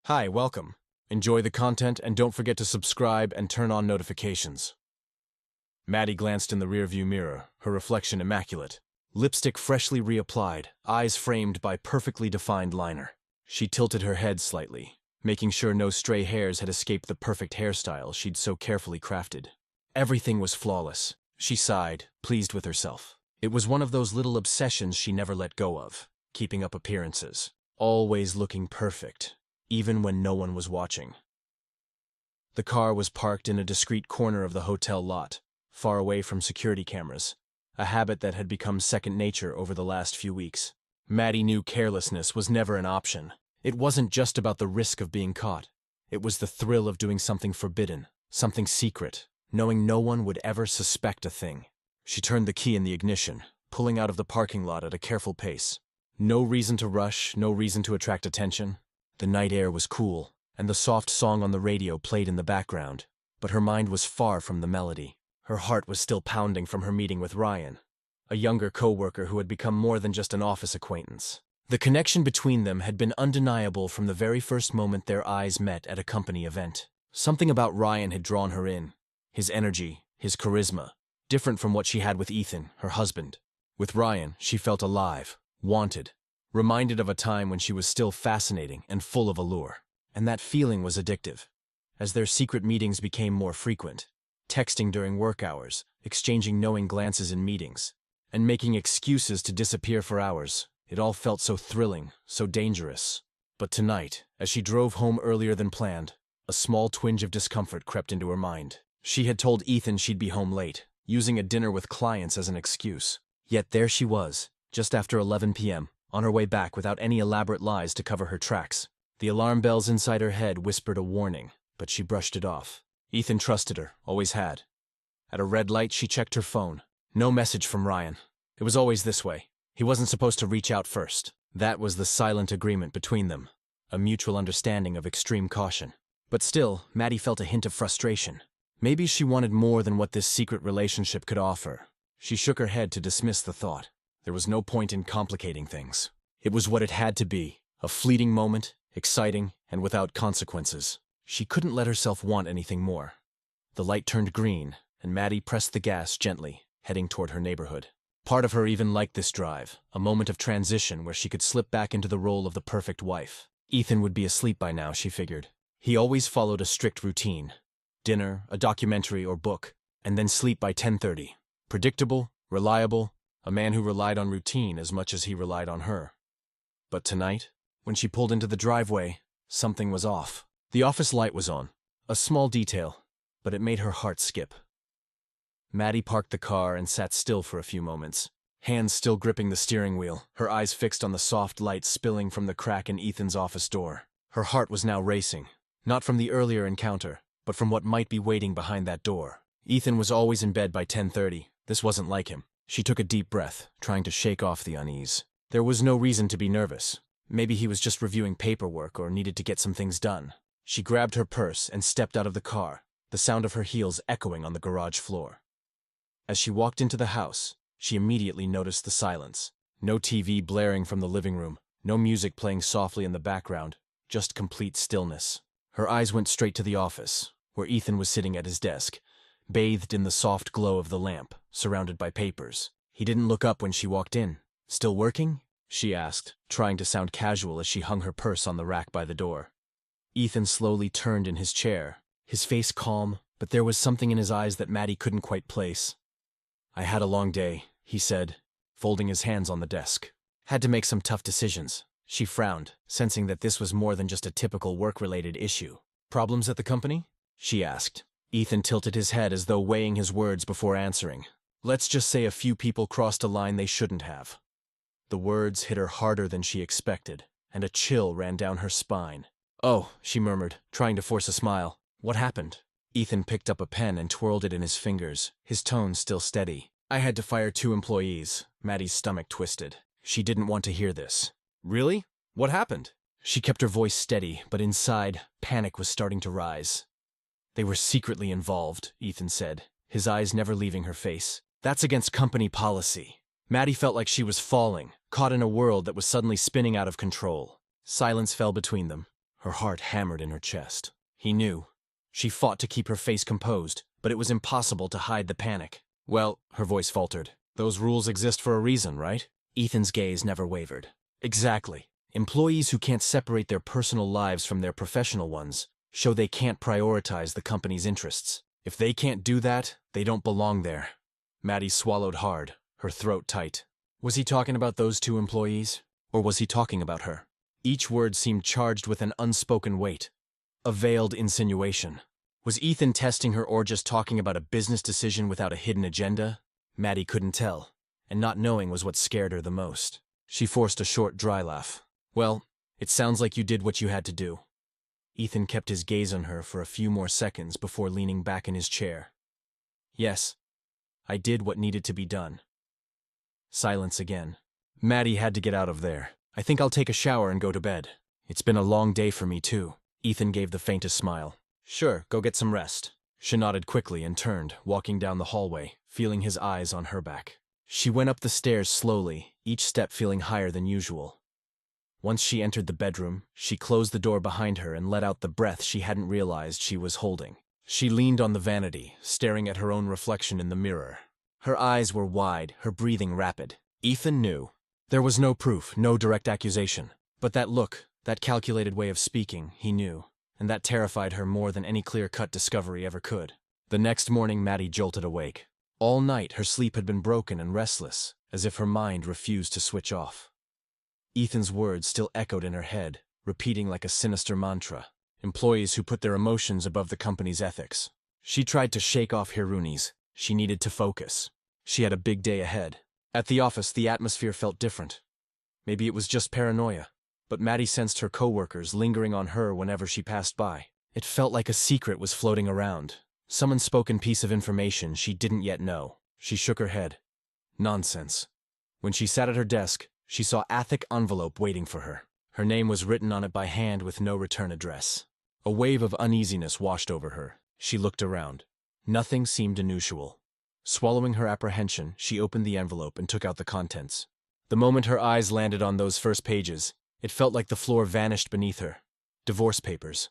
Hi, welcome. Enjoy the content and don't forget to subscribe and turn on notifications. Maddie glanced in the rearview mirror, her reflection immaculate. Lipstick freshly reapplied, eyes framed by perfectly defined liner. She tilted her head slightly, making sure no stray hairs had escaped the perfect hairstyle she'd so carefully crafted. Everything was flawless. She sighed, pleased with herself. It was one of those little obsessions she never let go of, keeping up appearances, always looking perfect, even when no one was watching. The car was parked in a discreet corner of the hotel lot, far away from security cameras, a habit that had become second nature over the last few weeks. Maddie knew carelessness was never an option. It wasn't just about the risk of being caught. It was the thrill of doing something forbidden, something secret, knowing no one would ever suspect a thing. She turned the key in the ignition, pulling out of the parking lot at a careful pace. No reason to rush, no reason to attract attention. The night air was cool, and the soft song on the radio played in the background, but her mind was far from the melody. Her heart was still pounding from her meeting with Ryan, a younger co-worker who had become more than just an office acquaintance. The connection between them had been undeniable from the very first moment their eyes met at a company event. Something about Ryan had drawn her in. His energy, his charisma, different from what she had with Ethan, her husband. With Ryan, she felt alive, wanted, reminded of a time when she was still fascinating and full of allure. And that feeling was addictive. As their secret meetings became more frequent, texting during work hours, exchanging knowing glances in meetings, and making excuses to disappear for hours, it all felt so thrilling, so dangerous. But tonight, as she drove home earlier than planned, a small twinge of discomfort crept into her mind. She had told Ethan she'd be home late, using a dinner with clients as an excuse. Yet there she was, just after 11 p.m., on her way back without any elaborate lies to cover her tracks. The alarm bells inside her head whispered a warning, but she brushed it off. Ethan trusted her, always had. At a red light, she checked her phone. No message from Ryan. It was always this way. He wasn't supposed to reach out first. That was the silent agreement between them, a mutual understanding of extreme caution. But still, Maddie felt a hint of frustration. Maybe she wanted more than what this secret relationship could offer. She shook her head to dismiss the thought. There was no point in complicating things. It was what it had to be, a fleeting moment, exciting, and without consequences. She couldn't let herself want anything more. The light turned green, and Maddie pressed the gas gently, heading toward her neighborhood. Part of her even liked this drive, a moment of transition where she could slip back into the role of the perfect wife. Ethan would be asleep by now, she figured. He always followed a strict routine. Dinner, a documentary or book, and then sleep by 10:30. Predictable, reliable, a man who relied on routine as much as he relied on her. But tonight, when she pulled into the driveway, something was off. The office light was on, a small detail, but it made her heart skip. Maddie parked the car and sat still for a few moments, hands still gripping the steering wheel, her eyes fixed on the soft light spilling from the crack in Ethan's office door. Her heart was now racing, not from the earlier encounter, but from what might be waiting behind that door. Ethan was always in bed by 10:30. This wasn't like him. She took a deep breath, trying to shake off the unease. There was no reason to be nervous. Maybe he was just reviewing paperwork or needed to get some things done. She grabbed her purse and stepped out of the car, the sound of her heels echoing on the garage floor. As she walked into the house, she immediately noticed the silence. No TV blaring from the living room, no music playing softly in the background, just complete stillness. Her eyes went straight to the office, where Ethan was sitting at his desk, bathed in the soft glow of the lamp, surrounded by papers. He didn't look up when she walked in. "Still working?" she asked, trying to sound casual as she hung her purse on the rack by the door. Ethan slowly turned in his chair, his face calm, but there was something in his eyes that Maddie couldn't quite place. "I had a long day," he said, folding his hands on the desk. "Had to make some tough decisions." She frowned, sensing that this was more than just a typical work-related issue. "Problems at the company?" she asked. Ethan tilted his head as though weighing his words before answering. "Let's just say a few people crossed a line they shouldn't have." The words hit her harder than she expected, and a chill ran down her spine. "Oh," she murmured, trying to force a smile. "What happened?" Ethan picked up a pen and twirled it in his fingers, his tone still steady. "I had to fire 2 employees." Maddie's stomach twisted. She didn't want to hear this. "Really? What happened?" She kept her voice steady, but inside, panic was starting to rise. "They were secretly involved," Ethan said, his eyes never leaving her face. "That's against company policy." Maddie felt like she was falling, caught in a world that was suddenly spinning out of control. Silence fell between them. Her heart hammered in her chest. He knew. She fought to keep her face composed, but it was impossible to hide the panic. Well, her voice faltered. Those rules exist for a reason, right? Ethan's gaze never wavered. Exactly. Employees who can't separate their personal lives from their professional ones show they can't prioritize the company's interests. If they can't do that, they don't belong there. Maddie swallowed hard, her throat tight. Was he talking about those two employees? Or was he talking about her? Each word seemed charged with an unspoken weight. A veiled insinuation. Was Ethan testing her or just talking about a business decision without a hidden agenda? Maddie couldn't tell, and not knowing was what scared her the most. She forced a short, dry laugh. Well, it sounds like you did what you had to do. Ethan kept his gaze on her for a few more seconds before leaning back in his chair. Yes, I did what needed to be done. Silence again. Maddie had to get out of there. I think I'll take a shower and go to bed. It's been a long day for me, too. Ethan gave the faintest smile. Sure, go get some rest. She nodded quickly and turned, walking down the hallway, feeling his eyes on her back. She went up the stairs slowly, each step feeling higher than usual. Once she entered the bedroom, she closed the door behind her and let out the breath she hadn't realized she was holding. She leaned on the vanity, staring at her own reflection in the mirror. Her eyes were wide, her breathing rapid. Ethan knew. There was no proof, no direct accusation. But that look, that calculated way of speaking, he knew. And that terrified her more than any clear-cut discovery ever could. The next morning, Maddie jolted awake. All night, her sleep had been broken and restless, as if her mind refused to switch off. Ethan's words still echoed in her head, repeating like a sinister mantra. Employees who put their emotions above the company's ethics. She tried to shake off Hirunis. She needed to focus. She had a big day ahead. At the office, the atmosphere felt different. Maybe it was just paranoia, but Maddie sensed her coworkers lingering on her whenever she passed by. It felt like a secret was floating around. Some unspoken piece of information she didn't yet know. She shook her head. Nonsense. When she sat at her desk, she saw an Athic envelope waiting for her. Her name was written on it by hand with no return address. A wave of uneasiness washed over her. She looked around. Nothing seemed unusual. Swallowing her apprehension, she opened the envelope and took out the contents. The moment her eyes landed on those first pages, it felt like the floor vanished beneath her. Divorce papers.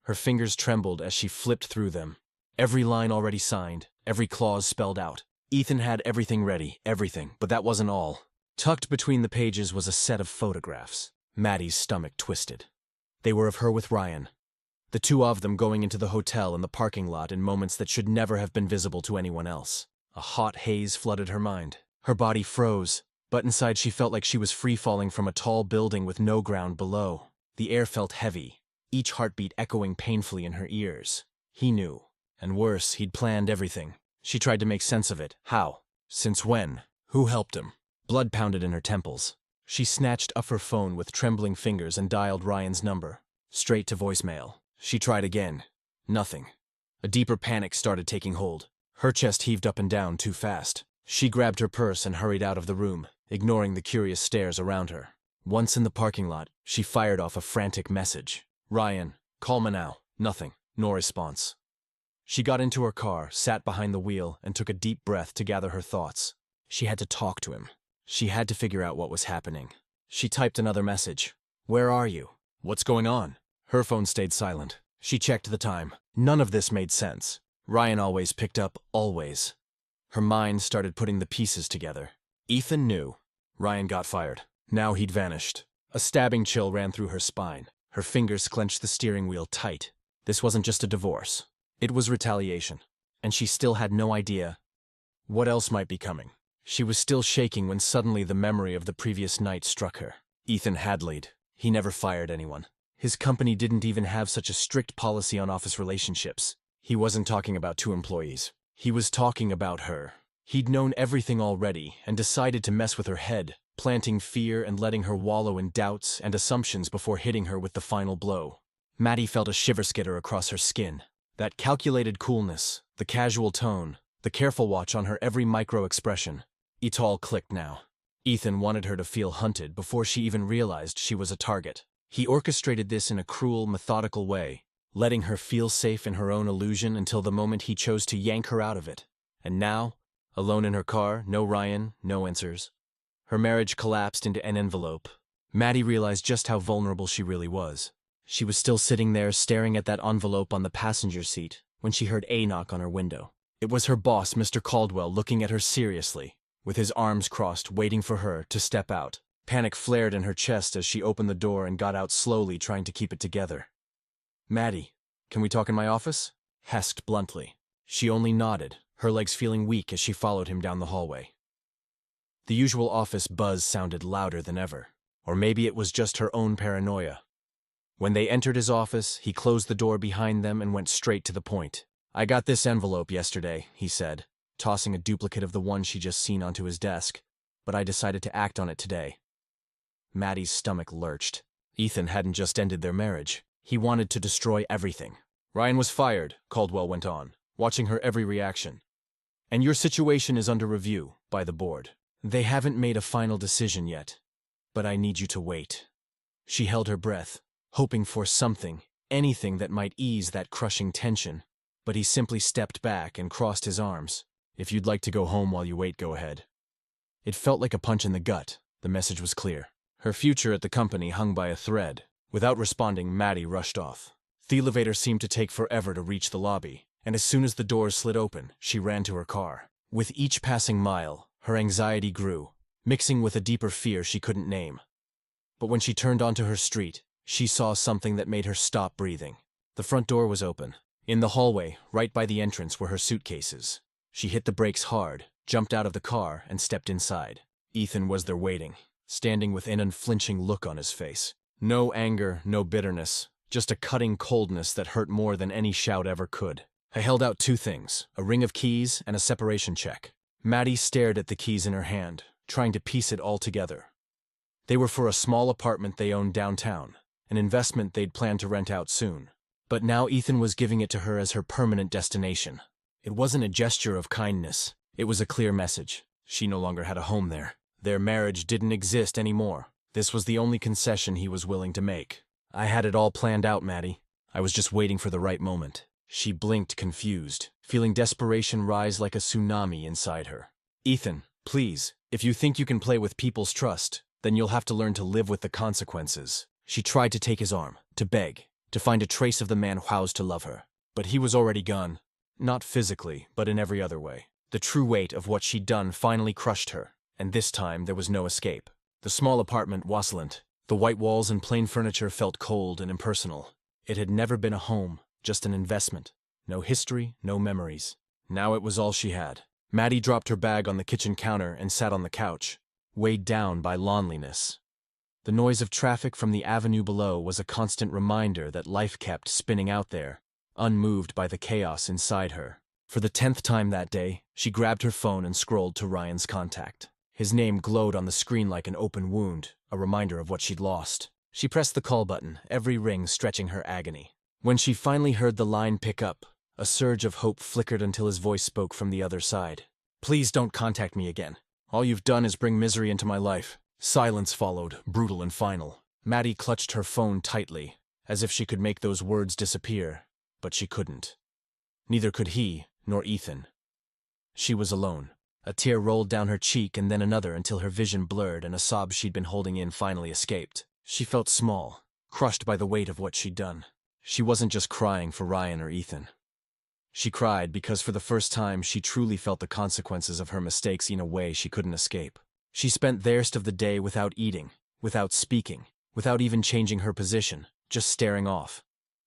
Her fingers trembled as she flipped through them. Every line already signed, every clause spelled out. Ethan had everything ready, everything, but that wasn't all. Tucked between the pages was a set of photographs. Maddie's stomach twisted. They were of her with Ryan. The two of them going into the hotel in the parking lot in moments that should never have been visible to anyone else. A hot haze flooded her mind. Her body froze, but inside she felt like she was free-falling from a tall building with no ground below. The air felt heavy, each heartbeat echoing painfully in her ears. He knew. And worse, he'd planned everything. She tried to make sense of it. How? Since when? Who helped him? Blood pounded in her temples. She snatched up her phone with trembling fingers and dialed Ryan's number. Straight to voicemail. She tried again. Nothing. A deeper panic started taking hold. Her chest heaved up and down too fast. She grabbed her purse and hurried out of the room, ignoring the curious stares around her. Once in the parking lot, she fired off a frantic message. Ryan, call me now. Nothing. No response. She got into her car, sat behind the wheel, and took a deep breath to gather her thoughts. She had to talk to him. She had to figure out what was happening. She typed another message. Where are you? What's going on? Her phone stayed silent. She checked the time. None of this made sense. Ryan always picked up, always. Her mind started putting the pieces together. Ethan knew. Ryan got fired. Now he'd vanished. A stabbing chill ran through her spine. Her fingers clenched the steering wheel tight. This wasn't just a divorce. It was retaliation. And she still had no idea what else might be coming. She was still shaking when suddenly the memory of the previous night struck her. Ethan had lead. He never fired anyone. His company didn't even have such a strict policy on office relationships. He wasn't talking about two employees. He was talking about her. He'd known everything already and decided to mess with her head, planting fear and letting her wallow in doubts and assumptions before hitting her with the final blow. Maddie felt a shiver skitter across her skin. That calculated coolness, the casual tone, the careful watch on her every micro-expression. It all clicked now. Ethan wanted her to feel hunted before she even realized she was a target. He orchestrated this in a cruel, methodical way, letting her feel safe in her own illusion until the moment he chose to yank her out of it. And now, alone in her car, no Ryan, no answers. Her marriage collapsed into an envelope. Maddie realized just how vulnerable she really was. She was still sitting there staring at that envelope on the passenger seat when she heard a knock on her window. It was her boss, Mr. Caldwell, looking at her seriously, with his arms crossed, waiting for her to step out. Panic flared in her chest as she opened the door and got out slowly, trying to keep it together. "Maddie, can we talk in my office?" Hesked bluntly. She only nodded, her legs feeling weak as she followed him down the hallway. The usual office buzz sounded louder than ever, or maybe it was just her own paranoia. When they entered his office, he closed the door behind them and went straight to the point. "I got this envelope yesterday," he said, tossing a duplicate of the one she just seen onto his desk, "but I decided to act on it today." Maddie's stomach lurched. Ethan hadn't just ended their marriage. He wanted to destroy everything. "Ryan was fired," Caldwell went on, watching her every reaction. "And your situation is under review by the board. They haven't made a final decision yet, but I need you to wait." She held her breath, hoping for something, anything that might ease that crushing tension, but he simply stepped back and crossed his arms. "If you'd like to go home while you wait, go ahead." It felt like a punch in the gut. The message was clear. Her future at the company hung by a thread. Without responding, Maddie rushed off. The elevator seemed to take forever to reach the lobby, and as soon as the doors slid open, she ran to her car. With each passing mile, her anxiety grew, mixing with a deeper fear she couldn't name. But when she turned onto her street, she saw something that made her stop breathing. The front door was open. In the hallway, right by the entrance, were her suitcases. She hit the brakes hard, jumped out of the car, and stepped inside. Ethan was there waiting, standing with an unflinching look on his face. No anger, no bitterness, just a cutting coldness that hurt more than any shout ever could. I held out two things, a ring of keys and a separation check. Maddie stared at the keys in her hand, trying to piece it all together. They were for a small apartment they owned downtown, an investment they'd planned to rent out soon. But now Ethan was giving it to her as her permanent destination. It wasn't a gesture of kindness. It was a clear message. She no longer had a home there. Their marriage didn't exist anymore. This was the only concession he was willing to make. "I had it all planned out, Maddie. I was just waiting for the right moment." She blinked, confused, feeling desperation rise like a tsunami inside her. "Ethan, please, if you think you can play with people's trust, then you'll have to learn to live with the consequences." She tried to take his arm, to beg, to find a trace of the man who housed to love her. But he was already gone. Not physically, but in every other way. The true weight of what she'd done finally crushed her, and this time there was no escape. The small apartment wasn't. The white walls and plain furniture felt cold and impersonal. It had never been a home, just an investment. No history, no memories. Now it was all she had. Maddie dropped her bag on the kitchen counter and sat on the couch, weighed down by loneliness. The noise of traffic from the avenue below was a constant reminder that life kept spinning out there, unmoved by the chaos inside her. For the 10th time that day, she grabbed her phone and scrolled to Ryan's contact. His name glowed on the screen like an open wound, a reminder of what she'd lost. She pressed the call button, every ring stretching her agony. When she finally heard the line pick up, a surge of hope flickered until his voice spoke from the other side. "Please don't contact me again. All you've done is bring misery into my life." Silence followed, brutal and final. Maddie clutched her phone tightly, as if she could make those words disappear, but she couldn't. Neither could he, nor Ethan. She was alone. A tear rolled down her cheek and then another until her vision blurred and a sob she'd been holding in finally escaped. She felt small, crushed by the weight of what she'd done. She wasn't just crying for Ryan or Ethan. She cried because for the first time she truly felt the consequences of her mistakes in a way she couldn't escape. She spent the rest of the day without eating, without speaking, without even changing her position, just staring off,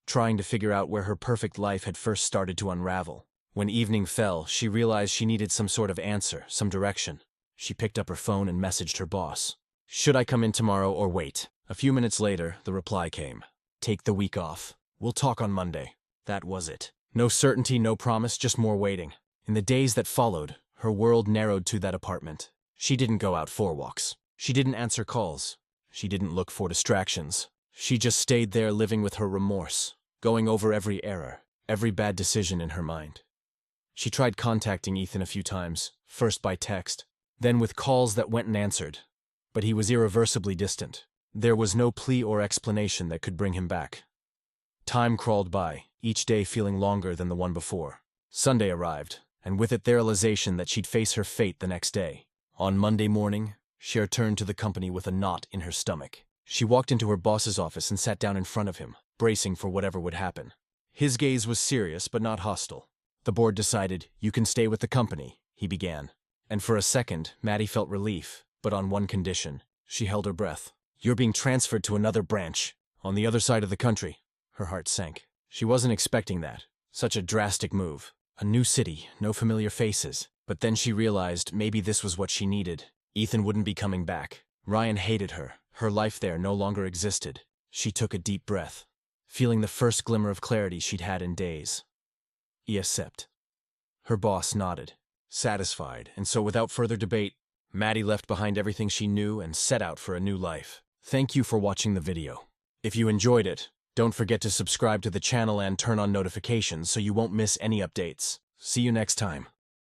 trying to figure out where her perfect life had first started to unravel. When evening fell, she realized she needed some sort of answer, some direction. She picked up her phone and messaged her boss. "Should I come in tomorrow or wait?" A few minutes later, the reply came. "Take the week off. We'll talk on Monday." That was it. No certainty, no promise, just more waiting. In the days that followed, her world narrowed to that apartment. She didn't go out for walks. She didn't answer calls. She didn't look for distractions. She just stayed there living with her remorse, going over every error, every bad decision in her mind. She tried contacting Ethan a few times, first by text, then with calls that went unanswered. But he was irreversibly distant. There was no plea or explanation that could bring him back. Time crawled by, each day feeling longer than the one before. Sunday arrived, and with it the realization that she'd face her fate the next day. On Monday morning, she returned to the company with a knot in her stomach. She walked into her boss's office and sat down in front of him, bracing for whatever would happen. His gaze was serious but not hostile. The board decided, "You can stay with the company," he began. And for a second, Maddie felt relief, but on one condition. She held her breath. "You're being transferred to another branch, on the other side of the country." Her heart sank. She wasn't expecting that. Such a drastic move. A new city, no familiar faces. But then she realized maybe this was what she needed. Ethan wouldn't be coming back. Ryan hated her. Her life there no longer existed. She took a deep breath, feeling the first glimmer of clarity she'd had in days. "Accept." Her boss nodded, satisfied, and so without further debate, Maddie left behind everything she knew and set out for a new life. Thank you for watching the video. If you enjoyed it, don't forget to subscribe to the channel and turn on notifications so you won't miss any updates. See you next time.